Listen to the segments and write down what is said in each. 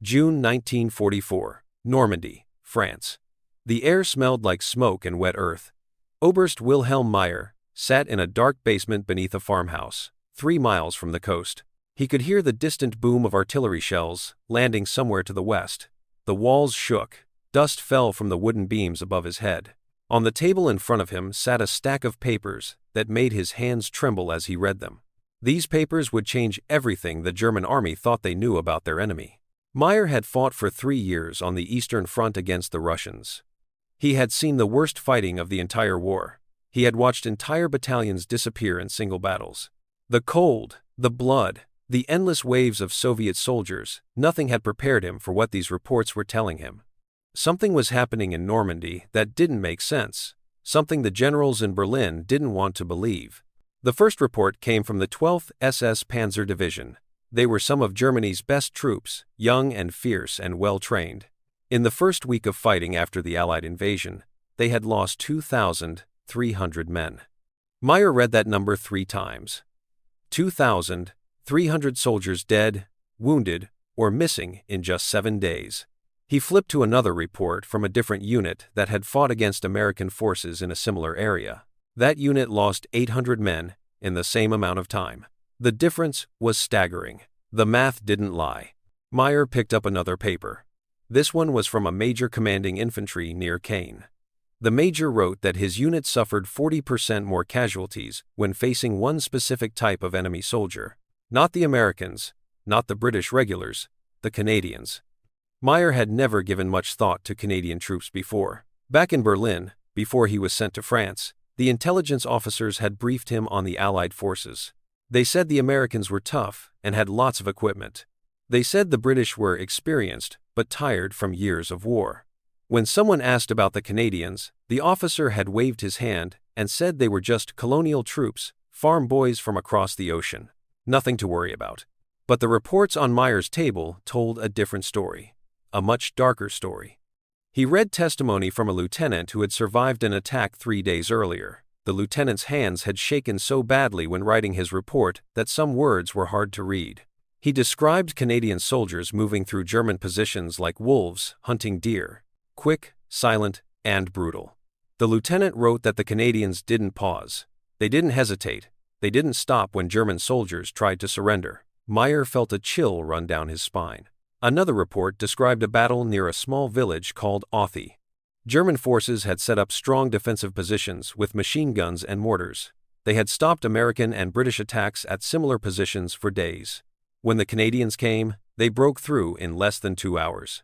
June 1944, Normandy, France. The air smelled like smoke and wet earth. Oberst Wilhelm Meyer sat in a dark basement beneath a farmhouse, 3 miles from the coast. He could hear the distant boom of artillery shells landing somewhere to the west. The walls shook. Dust fell from the wooden beams above his head. On the table in front of him sat a stack of papers that made his hands tremble as he read them. These papers would change everything the German army thought they knew about their enemy. Meyer had fought for 3 years on the Eastern Front against the Russians. He had seen the worst fighting of the entire war. He had watched entire battalions disappear in single battles. The cold, the blood, the endless waves of Soviet soldiers, nothing had prepared him for what these reports were telling him. Something was happening in Normandy that didn't make sense, something the generals in Berlin didn't want to believe. The first report came from the 12th SS Panzer Division. They were some of Germany's best troops, young and fierce and well-trained. In the first week of fighting after the Allied invasion, they had lost 2,300 men. Meyer read that number 3 times. 2,300 soldiers dead, wounded, or missing in just 7 days. He flipped to another report from a different unit that had fought against American forces in a similar area. That unit lost 800 men in the same amount of time. The difference was staggering. The math didn't lie. Meyer picked up another paper. This one was from a major commanding infantry near Caen. The major wrote that his unit suffered 40% more casualties when facing one specific type of enemy soldier. Not the Americans, not the British regulars, the Canadians. Meyer had never given much thought to Canadian troops before. Back in Berlin, before he was sent to France, the intelligence officers had briefed him on the Allied forces. They said the Americans were tough and had lots of equipment. They said the British were experienced but tired from years of war. When someone asked about the Canadians, the officer had waved his hand and said they were just colonial troops, farm boys from across the ocean. Nothing to worry about. But the reports on Meyer's table told a different story, a much darker story. He read testimony from a lieutenant who had survived an attack 3 days earlier. The lieutenant's hands had shaken so badly when writing his report that some words were hard to read. He described Canadian soldiers moving through German positions like wolves hunting deer, quick, silent, and brutal. The lieutenant wrote that the Canadians didn't pause. They didn't hesitate. They didn't stop when German soldiers tried to surrender. Meyer felt a chill run down his spine. Another report described a battle near a small village called Authie. German forces had set up strong defensive positions with machine guns and mortars. They had stopped American and British attacks at similar positions for days. When the Canadians came, they broke through in less than 2 hours.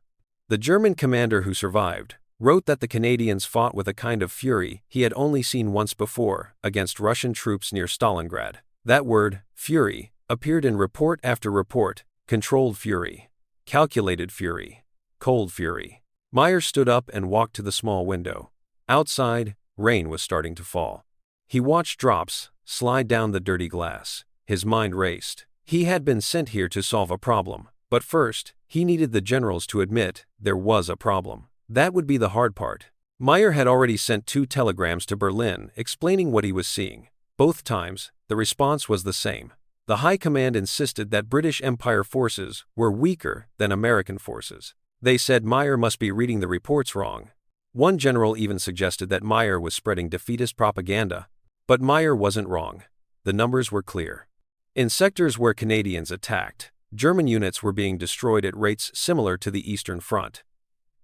The German commander who survived wrote that the Canadians fought with a kind of fury he had only seen once before against Russian troops near Stalingrad. That word, fury, appeared in report after report: controlled fury, calculated fury, cold fury. Meyer stood up and walked to the small window. Outside, rain was starting to fall. He watched drops slide down the dirty glass. His mind raced. He had been sent here to solve a problem, but first, he needed the generals to admit there was a problem. That would be the hard part. Meyer had already sent 2 telegrams to Berlin explaining what he was seeing. Both times, the response was the same. The High Command insisted that British Empire forces were weaker than American forces. They said Meyer must be reading the reports wrong. One general even suggested that Meyer was spreading defeatist propaganda. But Meyer wasn't wrong. The numbers were clear. In sectors where Canadians attacked, German units were being destroyed at rates similar to the Eastern Front.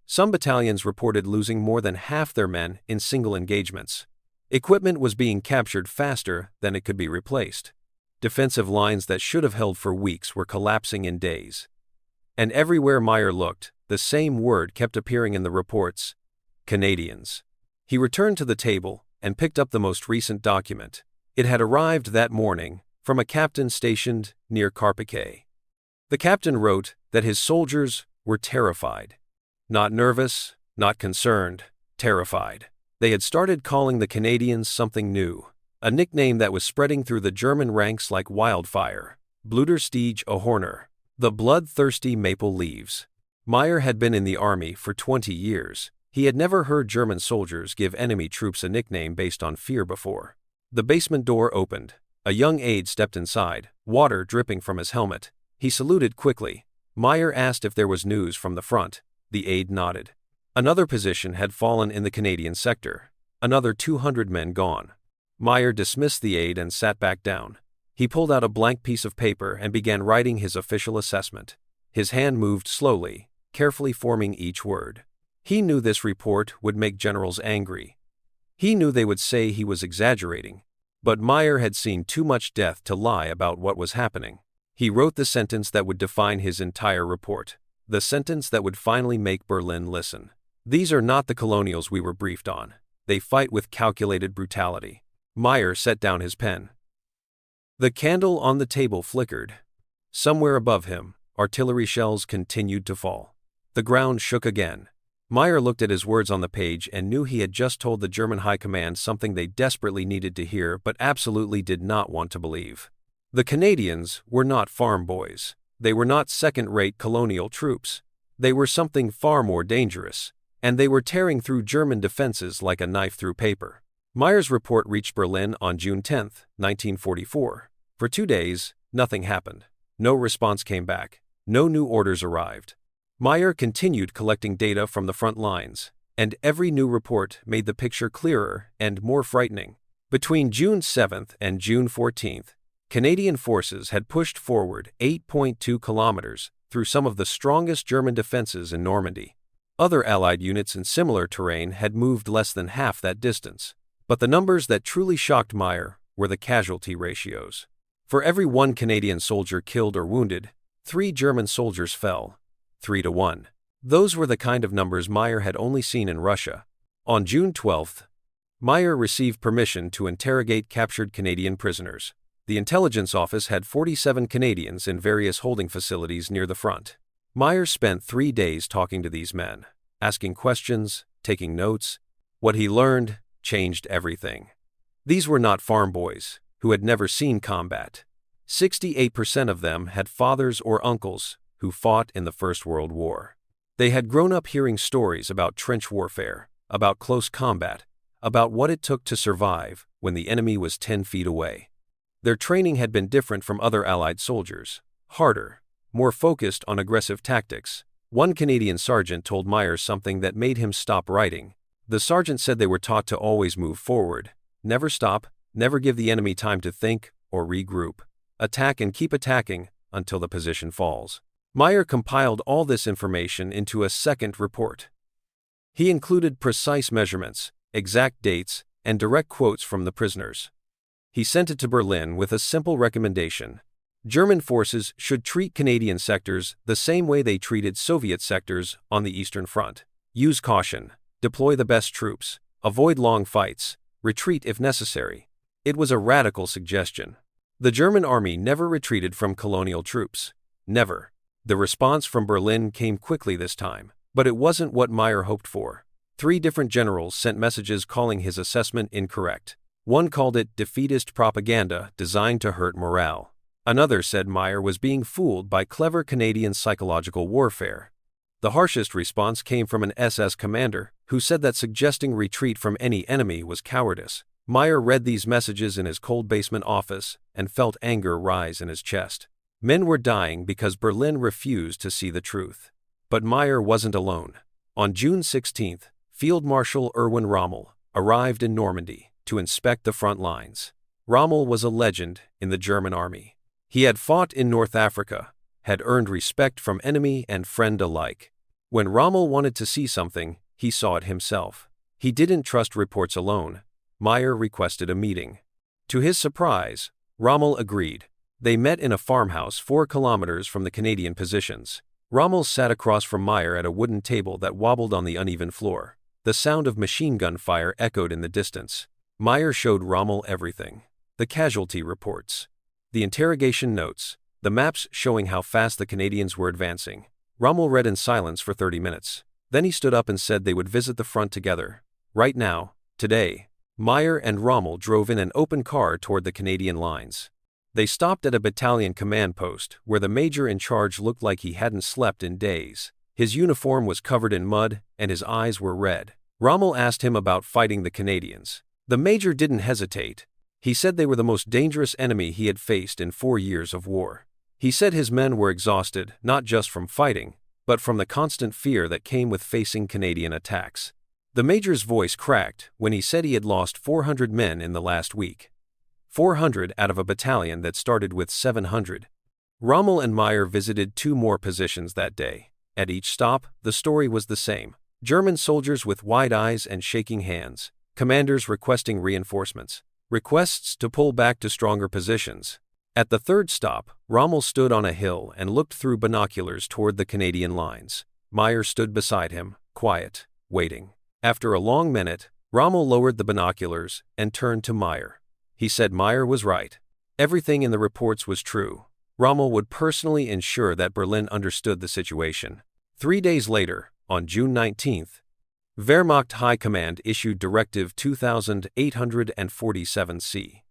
Some battalions reported losing more than half their men in single engagements. Equipment was being captured faster than it could be replaced. Defensive lines that should have held for weeks were collapsing in days. And everywhere Meyer looked, the same word kept appearing in the reports: Canadians. He returned to the table and picked up the most recent document. It had arrived that morning from a captain stationed near Carpiquet. The captain wrote that his soldiers were terrified. Not nervous, not concerned, terrified. They had started calling the Canadians something new, a nickname that was spreading through the German ranks like wildfire: Blutdurstige Ahorner, the Bloodthirsty Maple Leaves. Meyer had been in the army for 20 years. He had never heard German soldiers give enemy troops a nickname based on fear before. The basement door opened. A young aide stepped inside, water dripping from his helmet. He saluted quickly. Meyer asked if there was news from the front. The aide nodded. Another position had fallen in the Canadian sector. Another 200 men gone. Meyer dismissed the aide and sat back down. He pulled out a blank piece of paper and began writing his official assessment. His hand moved slowly, carefully forming each word. He knew this report would make generals angry. He knew they would say he was exaggerating. But Meyer had seen too much death to lie about what was happening. He wrote the sentence that would define his entire report. The sentence that would finally make Berlin listen. These are not the colonials we were briefed on. They fight with calculated brutality. Meyer set down his pen. The candle on the table flickered. Somewhere above him, artillery shells continued to fall. The ground shook again. Meyer looked at his words on the page and knew he had just told the German High Command something they desperately needed to hear but absolutely did not want to believe. The Canadians were not farm boys. They were not second-rate colonial troops. They were something far more dangerous, and they were tearing through German defenses like a knife through paper. Meyer's report reached Berlin on June 10, 1944. For 2 days, nothing happened. No response came back. No new orders arrived. Meyer continued collecting data from the front lines, and every new report made the picture clearer and more frightening. Between June 7 and June 14, Canadian forces had pushed forward 8.2 kilometers through some of the strongest German defenses in Normandy. Other Allied units in similar terrain had moved less than half that distance. But the numbers that truly shocked Meyer were the casualty ratios. For every 1 Canadian soldier killed or wounded, 3 German soldiers fell. 3 to 1. Those were the kind of numbers Meyer had only seen in Russia. On June 12, Meyer received permission to interrogate captured Canadian prisoners. The intelligence office had 47 Canadians in various holding facilities near the front. Meyer spent 3 days talking to these men, asking questions, taking notes. What he learned changed everything. These were not farm boys who had never seen combat. 68% of them had fathers or uncles who fought in the First World War. They had grown up hearing stories about trench warfare, about close combat, about what it took to survive when the enemy was 10 feet away. Their training had been different from other Allied soldiers, harder, more focused on aggressive tactics. One Canadian sergeant told Meyer something that made him stop writing. The sergeant said they were taught to always move forward, never stop, never give the enemy time to think or regroup. Attack and keep attacking until the position falls. Meyer compiled all this information into a second report. He included precise measurements, exact dates, and direct quotes from the prisoners. He sent it to Berlin with a simple recommendation. German forces should treat Canadian sectors the same way they treated Soviet sectors on the Eastern Front. Use caution, deploy the best troops, avoid long fights, retreat if necessary. It was a radical suggestion. The German army never retreated from colonial troops. Never. The response from Berlin came quickly this time, but it wasn't what Meyer hoped for. 3 different generals sent messages calling his assessment incorrect. One called it defeatist propaganda designed to hurt morale. Another said Meyer was being fooled by clever Canadian psychological warfare. The harshest response came from an SS commander who said that suggesting retreat from any enemy was cowardice. Meyer read these messages in his cold basement office and felt anger rise in his chest. Men were dying because Berlin refused to see the truth. But Meyer wasn't alone. On June 16, Field Marshal Rommel arrived in Normandy to inspect the front lines. Rommel was a legend in the German army. He had fought in North Africa, had earned respect from enemy and friend alike. When Rommel wanted to see something, he saw it himself. He didn't trust reports alone. Meyer requested a meeting. To his surprise, Rommel agreed. They met in a farmhouse 4 kilometers from the Canadian positions. Rommel sat across from Meyer at a wooden table that wobbled on the uneven floor. The sound of machine gun fire echoed in the distance. Meyer showed Rommel everything. The casualty reports, the interrogation notes, the maps showing how fast the Canadians were advancing. Rommel read in silence for 30 minutes. Then he stood up and said they would visit the front together. Right now, today. Meyer and Rommel drove in an open car toward the Canadian lines. They stopped at a battalion command post where the major in charge looked like he hadn't slept in days. His uniform was covered in mud and his eyes were red. Rommel asked him about fighting the Canadians. The major didn't hesitate. He said they were the most dangerous enemy he had faced in 4 years of war. He said his men were exhausted not just from fighting, but from the constant fear that came with facing Canadian attacks. The major's voice cracked when he said he had lost 400 men in the last week. 400 out of a battalion that started with 700. Rommel and Meyer visited 2 more positions that day. At each stop, the story was the same. German soldiers with wide eyes and shaking hands. Commanders requesting reinforcements. Requests to pull back to stronger positions. At the 3rd stop, Rommel stood on a hill and looked through binoculars toward the Canadian lines. Meyer stood beside him, quiet, waiting. After a long minute, Rommel lowered the binoculars and turned to Meyer. He said Meyer was right. Everything in the reports was true. Rommel would personally ensure that Berlin understood the situation. 3 days later, on June 19th, Wehrmacht High Command issued Directive 2847C.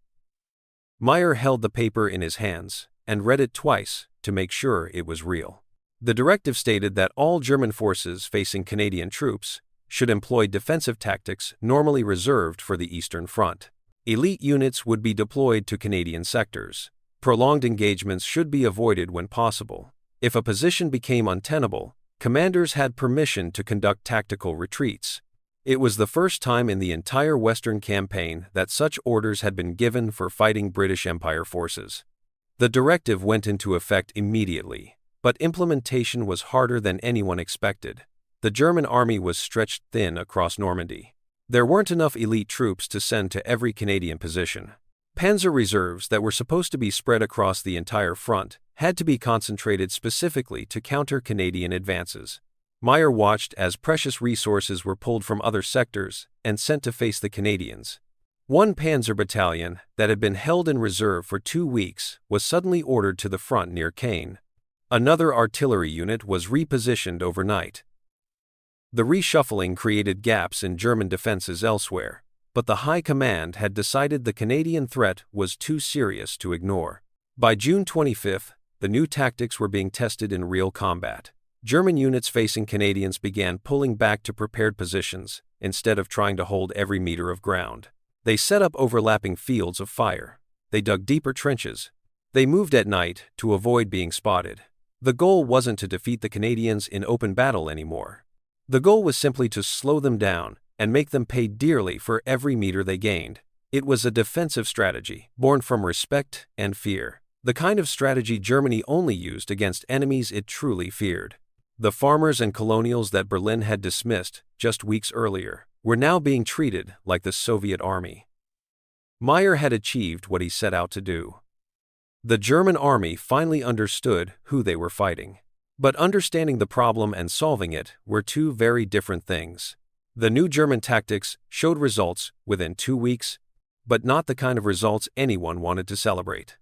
Meyer held the paper in his hands and read it twice to make sure it was real. The directive stated that all German forces facing Canadian troops should employ defensive tactics normally reserved for the Eastern Front. Elite units would be deployed to Canadian sectors. Prolonged engagements should be avoided when possible. If a position became untenable, commanders had permission to conduct tactical retreats. It was the first time in the entire Western campaign that such orders had been given for fighting British Empire forces. The directive went into effect immediately, but implementation was harder than anyone expected. The German army was stretched thin across Normandy. There weren't enough elite troops to send to every Canadian position. Panzer reserves that were supposed to be spread across the entire front had to be concentrated specifically to counter Canadian advances. Meyer watched as precious resources were pulled from other sectors and sent to face the Canadians. One panzer battalion that had been held in reserve for 2 weeks was suddenly ordered to the front near Caen. Another artillery unit was repositioned overnight. The reshuffling created gaps in German defenses elsewhere, but the High Command had decided the Canadian threat was too serious to ignore. By June 25th, the new tactics were being tested in real combat. German units facing Canadians began pulling back to prepared positions instead of trying to hold every meter of ground. They set up overlapping fields of fire. They dug deeper trenches. They moved at night to avoid being spotted. The goal wasn't to defeat the Canadians in open battle anymore. The goal was simply to slow them down and make them pay dearly for every meter they gained. It was a defensive strategy born from respect and fear, the kind of strategy Germany only used against enemies it truly feared. The farmers and colonials that Berlin had dismissed just weeks earlier were now being treated like the Soviet army. Meyer had achieved what he set out to do. The German army finally understood who they were fighting. But understanding the problem and solving it were 2 very different things. The new German tactics showed results within 2 weeks, but not the kind of results anyone wanted to celebrate.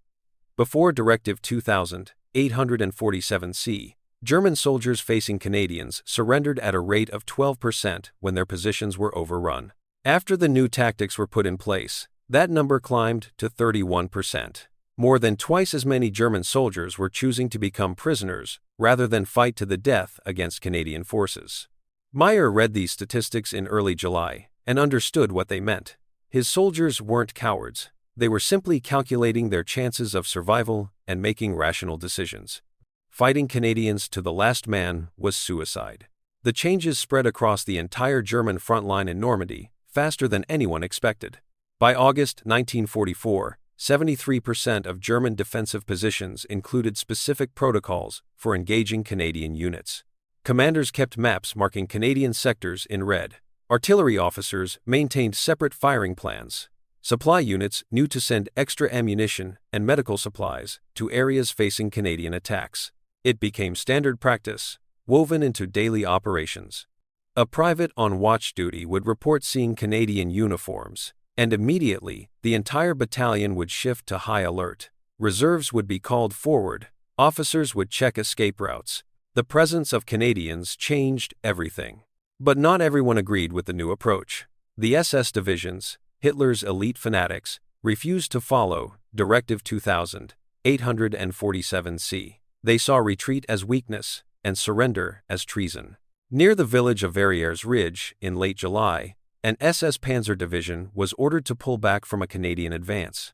Before Directive 2847C, German soldiers facing Canadians surrendered at a rate of 12% when their positions were overrun. After the new tactics were put in place, that number climbed to 31%. More than twice as many German soldiers were choosing to become prisoners rather than fight to the death against Canadian forces. Meyer read these statistics in early July and understood what they meant. His soldiers weren't cowards. They were simply calculating their chances of survival and making rational decisions. Fighting Canadians to the last man was suicide. The changes spread across the entire German front line in Normandy faster than anyone expected. By August 1944, 73% of German defensive positions included specific protocols for engaging Canadian units. Commanders kept maps marking Canadian sectors in red. Artillery officers maintained separate firing plans. Supply units knew to send extra ammunition and medical supplies to areas facing Canadian attacks. It became standard practice, woven into daily operations. A private on watch duty would report seeing Canadian uniforms, and immediately, the entire battalion would shift to high alert. Reserves would be called forward. Officers would check escape routes. The presence of Canadians changed everything. But not everyone agreed with the new approach. The SS divisions, Hitler's elite fanatics, refused to follow Directive 2847C. They saw retreat as weakness and surrender as treason. Near the village of Verrières Ridge in late July, an SS Panzer Division was ordered to pull back from a Canadian advance.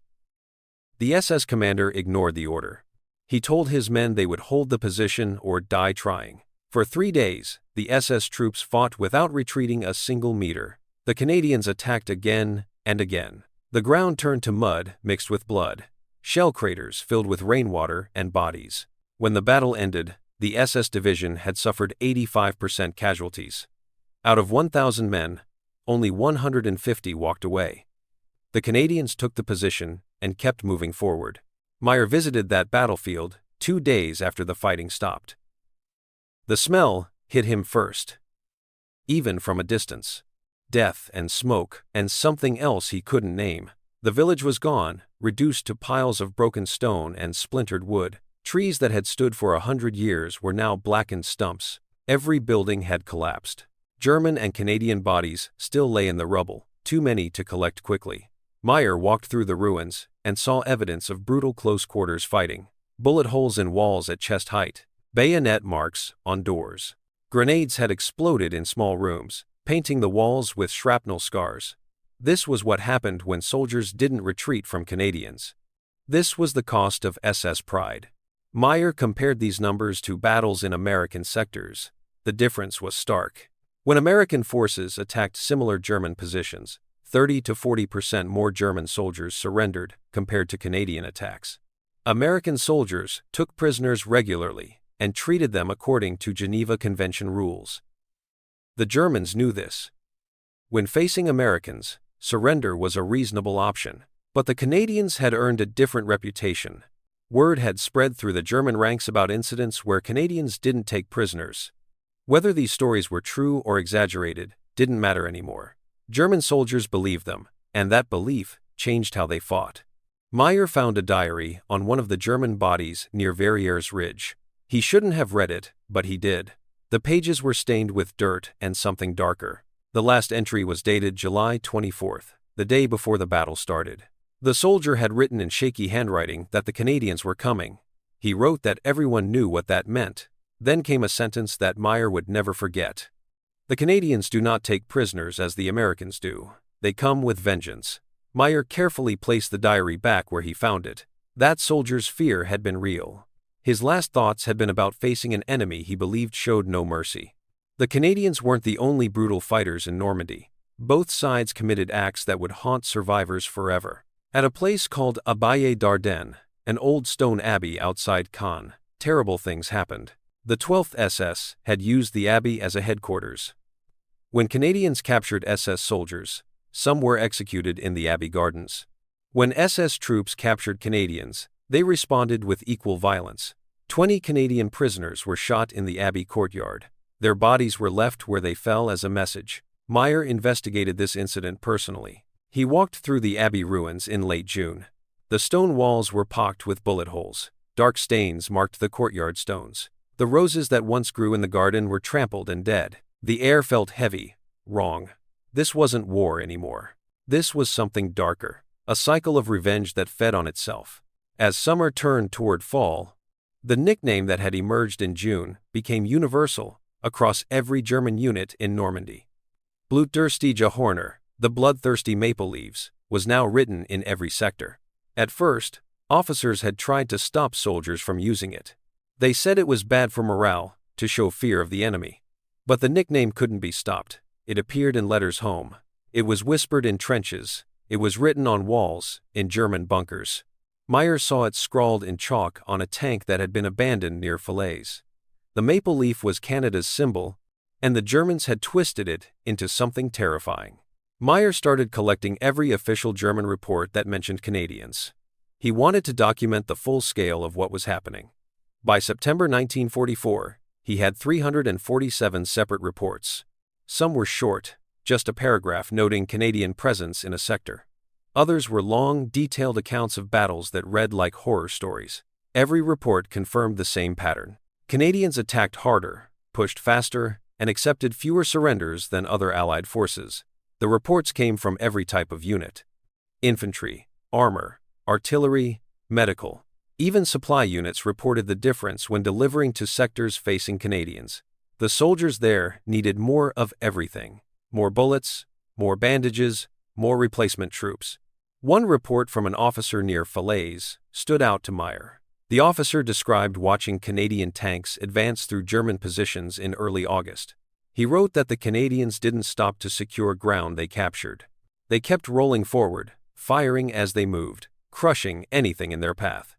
The SS commander ignored the order. He told his men they would hold the position or die trying. For 3 days, the SS troops fought without retreating a single meter. The Canadians attacked again and again. The ground turned to mud mixed with blood, shell craters filled with rainwater and bodies. When the battle ended, the SS division had suffered 85% casualties. Out of 1,000 men, only 150 walked away. The Canadians took the position and kept moving forward. Meyer visited that battlefield 2 days after the fighting stopped. The smell hit him first, even from a distance. Death and smoke and something else he couldn't name. The village was gone, reduced to piles of broken stone and splintered wood. Trees that had stood for 100 years were now blackened stumps. Every building had collapsed. German and Canadian bodies still lay in the rubble, too many to collect quickly. Meyer walked through the ruins and saw evidence of brutal close-quarters fighting. Bullet holes in walls at chest height, bayonet marks on doors. Grenades had exploded in small rooms, painting the walls with shrapnel scars. This was what happened when soldiers didn't retreat from Canadians. This was the cost of SS pride. Meyer compared these numbers to battles in American sectors. The difference was stark. When American forces attacked similar German positions, 30 to 40% more German soldiers surrendered compared to Canadian attacks. American soldiers took prisoners regularly and treated them according to Geneva Convention rules. The Germans knew this. When facing Americans, surrender was a reasonable option, but the Canadians had earned a different reputation. Word had spread through the German ranks about incidents where Canadians didn't take prisoners. Whether these stories were true or exaggerated didn't matter anymore. German soldiers believed them, and that belief changed how they fought. Meyer found a diary on one of the German bodies near Verrières Ridge. He shouldn't have read it, but he did. The pages were stained with dirt and something darker. The last entry was dated July 24th, the day before the battle started. The soldier had written in shaky handwriting that the Canadians were coming. He wrote that everyone knew what that meant. Then came a sentence that Meyer would never forget. The Canadians do not take prisoners as the Americans do. They come with vengeance. Meyer carefully placed the diary back where he found it. That soldier's fear had been real. His last thoughts had been about facing an enemy he believed showed no mercy. The Canadians weren't the only brutal fighters in Normandy. Both sides committed acts that would haunt survivors forever. At a place called Abbaye d'Ardenne, an old stone abbey outside Caen, terrible things happened. The 12th SS had used the abbey as a headquarters. When Canadians captured SS soldiers, some were executed in the abbey gardens. When SS troops captured Canadians, they responded with equal violence. 20 Canadian prisoners were shot in the abbey courtyard. Their bodies were left where they fell as a message. Meyer investigated this incident personally. He walked through the abbey ruins in late June. The stone walls were pocked with bullet holes. Dark stains marked the courtyard stones. The roses that once grew in the garden were trampled and dead. The air felt heavy, wrong. This wasn't war anymore. This was something darker, a cycle of revenge that fed on itself. As summer turned toward fall, the nickname that had emerged in June became universal across every German unit in Normandy. Blutdurstige Ahorner, the Bloodthirsty Maple Leaves, was now written in every sector. At first, officers had tried to stop soldiers from using it. They said it was bad for morale, to show fear of the enemy. But the nickname couldn't be stopped. It appeared in letters home. It was whispered in trenches. It was written on walls, in German bunkers. Meyer saw it scrawled in chalk on a tank that had been abandoned near Falaise. The maple leaf was Canada's symbol, and the Germans had twisted it into something terrifying. Meyer started collecting every official German report that mentioned Canadians. He wanted to document the full scale of what was happening. By September 1944, he had 347 separate reports. Some were short, just a paragraph noting Canadian presence in a sector. Others were long, detailed accounts of battles that read like horror stories. Every report confirmed the same pattern. Canadians attacked harder, pushed faster, and accepted fewer surrenders than other Allied forces. The reports came from every type of unit: infantry, armor, artillery, medical. Even supply units reported the difference when delivering to sectors facing Canadians. The soldiers there needed more of everything: more bullets, more bandages, more replacement troops. One report from an officer near Falaise stood out to Meyer. The officer described watching Canadian tanks advance through German positions in early August. He wrote that the Canadians didn't stop to secure ground they captured. They kept rolling forward, firing as they moved, crushing anything in their path.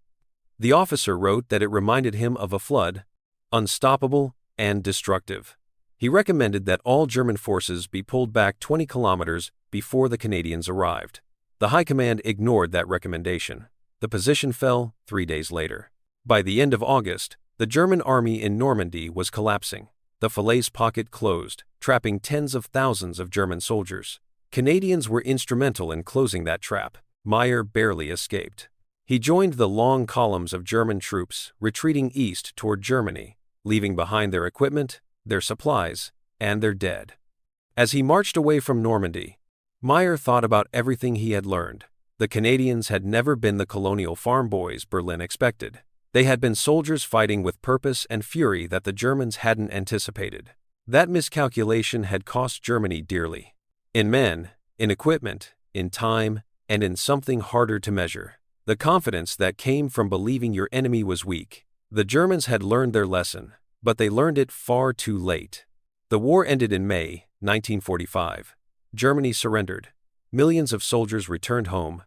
The officer wrote that it reminded him of a flood, unstoppable and destructive. He recommended that all German forces be pulled back 20 kilometers before the Canadians arrived. The High Command ignored that recommendation. The position fell 3 days later. By the end of August, the German army in Normandy was collapsing. The Falaise pocket closed, trapping tens of thousands of German soldiers. Canadians were instrumental in closing that trap. Meyer barely escaped. He joined the long columns of German troops retreating east toward Germany, leaving behind their equipment, their supplies, and their dead. As he marched away from Normandy, Meyer thought about everything he had learned. The Canadians had never been the colonial farm boys Berlin expected. They had been soldiers fighting with purpose and fury that the Germans hadn't anticipated. That miscalculation had cost Germany dearly. In men, in equipment, in time, and in something harder to measure. The confidence that came from believing your enemy was weak. The Germans had learned their lesson, but they learned it far too late. The war ended in May 1945. Germany surrendered. Millions of soldiers returned home,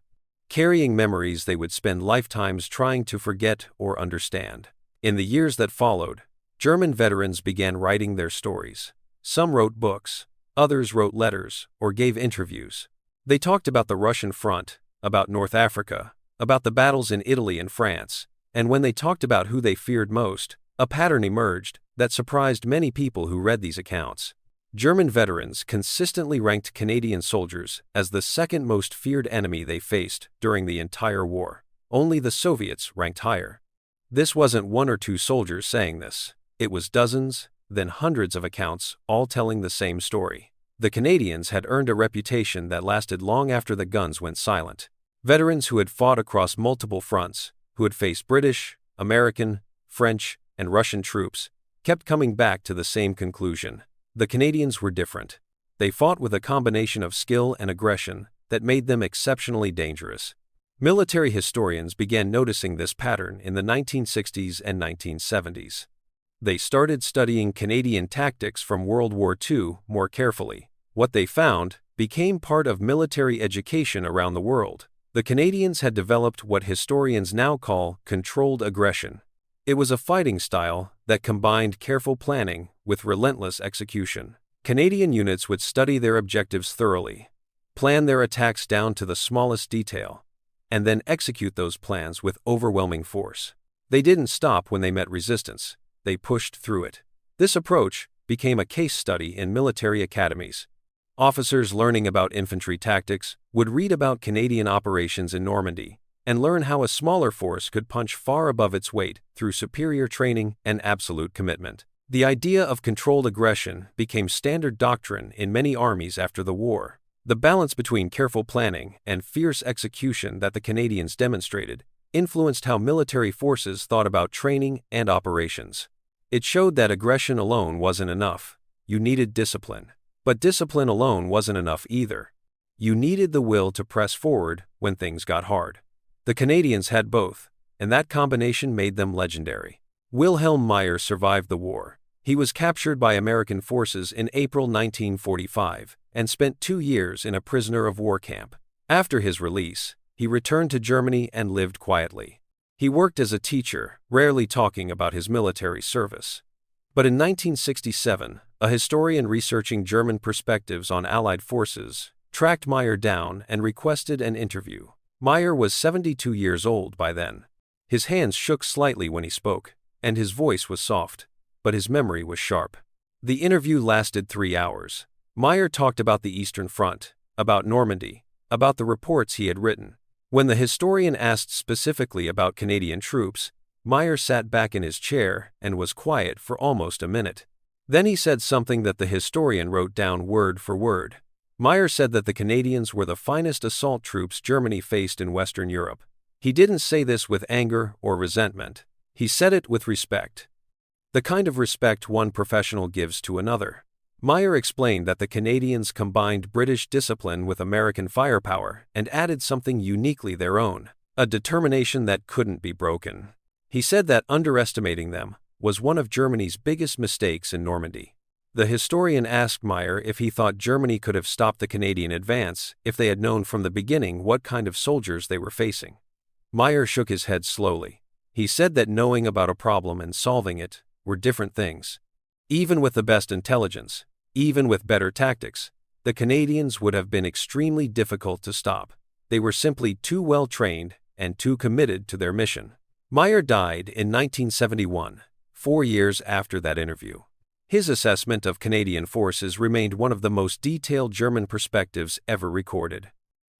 carrying memories they would spend lifetimes trying to forget or understand. In the years that followed, German veterans began writing their stories. Some wrote books, others wrote letters or gave interviews. They talked about the Russian front, about North Africa, about the battles in Italy and France, and when they talked about who they feared most, a pattern emerged that surprised many people who read these accounts. German veterans consistently ranked Canadian soldiers as the second most feared enemy they faced during the entire war. Only the Soviets ranked higher. This wasn't one or two soldiers saying this. It was dozens, then hundreds of accounts, all telling the same story. The Canadians had earned a reputation that lasted long after the guns went silent. Veterans who had fought across multiple fronts, who had faced British, American, French, and Russian troops, kept coming back to the same conclusion. The Canadians were different. They fought with a combination of skill and aggression that made them exceptionally dangerous. Military historians began noticing this pattern in the 1960s and 1970s. They started studying Canadian tactics from World War II more carefully. What they found became part of military education around the world. The Canadians had developed what historians now call controlled aggression. It was a fighting style that combined careful planning with relentless execution. Canadian units would study their objectives thoroughly, plan their attacks down to the smallest detail, and then execute those plans with overwhelming force. They didn't stop when they met resistance. They pushed through it. This approach became a case study in military academies. Officers learning about infantry tactics would read about Canadian operations in Normandy and learn how a smaller force could punch far above its weight through superior training and absolute commitment. The idea of controlled aggression became standard doctrine in many armies after the war. The balance between careful planning and fierce execution that the Canadians demonstrated influenced how military forces thought about training and operations. It showed that aggression alone wasn't enough. You needed discipline. But discipline alone wasn't enough either. You needed the will to press forward when things got hard. The Canadians had both, and that combination made them legendary. Wilhelm Meyer survived the war. He was captured by American forces in April 1945 and spent 2 years in a prisoner of war camp. After his release, he returned to Germany and lived quietly. He worked as a teacher, rarely talking about his military service. But in 1967, a historian researching German perspectives on Allied forces tracked Meyer down and requested an interview. Meyer was 72 years old by then. His hands shook slightly when he spoke, and his voice was soft, but his memory was sharp. The interview lasted 3 hours. Meyer talked about the Eastern Front, about Normandy, about the reports he had written. When the historian asked specifically about Canadian troops, Meyer sat back in his chair and was quiet for almost a minute. Then he said something that the historian wrote down word for word. Meyer said that the Canadians were the finest assault troops Germany faced in Western Europe. He didn't say this with anger or resentment. He said it with respect. The kind of respect one professional gives to another. Meyer explained that the Canadians combined British discipline with American firepower and added something uniquely their own, a determination that couldn't be broken. He said that underestimating them was one of Germany's biggest mistakes in Normandy. The historian asked Meyer if he thought Germany could have stopped the Canadian advance if they had known from the beginning what kind of soldiers they were facing. Meyer shook his head slowly. He said that knowing about a problem and solving it were different things. Even with the best intelligence, even with better tactics, the Canadians would have been extremely difficult to stop. They were simply too well trained and too committed to their mission. Meyer died in 1971, 4 years after that interview. His assessment of Canadian forces remained one of the most detailed German perspectives ever recorded.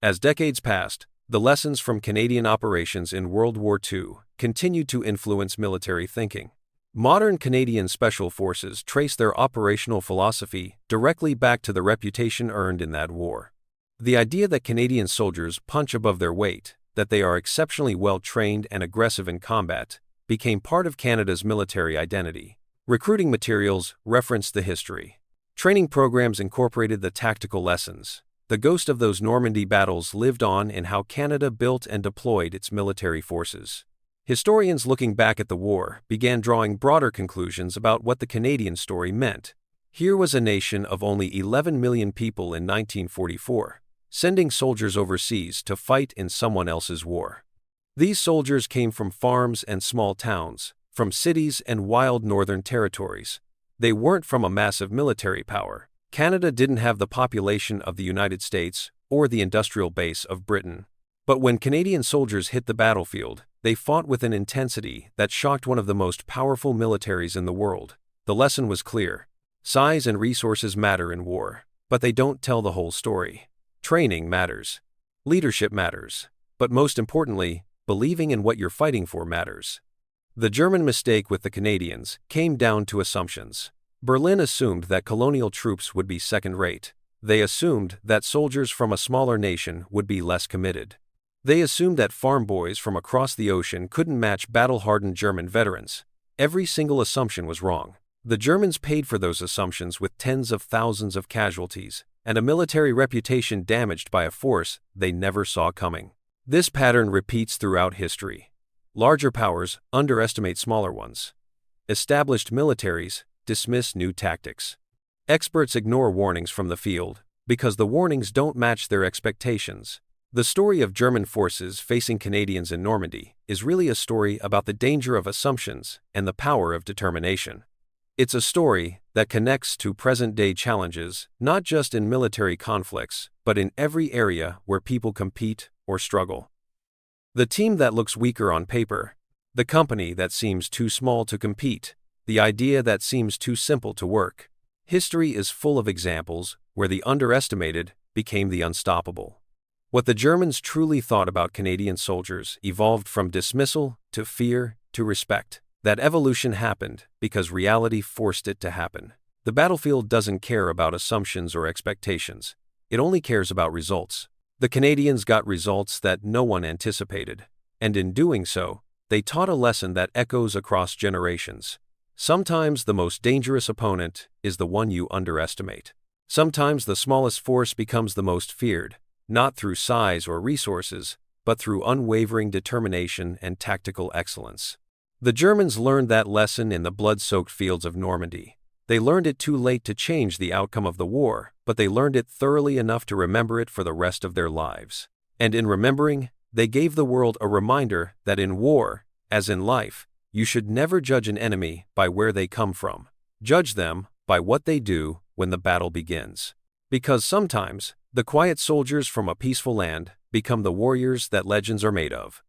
As decades passed, the lessons from Canadian operations in World War II continued to influence military thinking. Modern Canadian Special Forces trace their operational philosophy directly back to the reputation earned in that war. The idea that Canadian soldiers punch above their weight, that they are exceptionally well trained and aggressive in combat, became part of Canada's military identity. Recruiting materials referenced the history. Training programs incorporated the tactical lessons. The ghost of those Normandy battles lived on in how Canada built and deployed its military forces. Historians looking back at the war began drawing broader conclusions about what the Canadian story meant. Here was a nation of only 11 million people in 1944, sending soldiers overseas to fight in someone else's war. These soldiers came from farms and small towns, from cities and wild northern territories. They weren't from a massive military power. Canada didn't have the population of the United States or the industrial base of Britain. But when Canadian soldiers hit the battlefield, they fought with an intensity that shocked one of the most powerful militaries in the world. The lesson was clear. Size and resources matter in war, but they don't tell the whole story. Training matters. Leadership matters. But most importantly, believing in what you're fighting for matters. The German mistake with the Canadians came down to assumptions. Berlin assumed that colonial troops would be second-rate. They assumed that soldiers from a smaller nation would be less committed. They assumed that farm boys from across the ocean couldn't match battle-hardened German veterans. Every single assumption was wrong. The Germans paid for those assumptions with tens of thousands of casualties, and a military reputation damaged by a force they never saw coming. This pattern repeats throughout history. Larger powers underestimate smaller ones. Established militaries dismiss new tactics. Experts ignore warnings from the field because the warnings don't match their expectations. The story of German forces facing Canadians in Normandy is really a story about the danger of assumptions and the power of determination. It's a story that connects to present-day challenges, not just in military conflicts, but in every area where people compete or struggle. The team that looks weaker on paper, the company that seems too small to compete, the idea that seems too simple to work. History is full of examples where the underestimated became the unstoppable. What the Germans truly thought about Canadian soldiers evolved from dismissal to fear to respect. That evolution happened because reality forced it to happen. The battlefield doesn't care about assumptions or expectations. It only cares about results. The Canadians got results that no one anticipated, and in doing so, they taught a lesson that echoes across generations. Sometimes the most dangerous opponent is the one you underestimate. Sometimes the smallest force becomes the most feared, not through size or resources, but through unwavering determination and tactical excellence. The Germans learned that lesson in the blood-soaked fields of Normandy. They learned it too late to change the outcome of the war, but they learned it thoroughly enough to remember it for the rest of their lives. And in remembering, they gave the world a reminder that in war, as in life, you should never judge an enemy by where they come from. Judge them by what they do when the battle begins. Because sometimes, the quiet soldiers from a peaceful land become the warriors that legends are made of.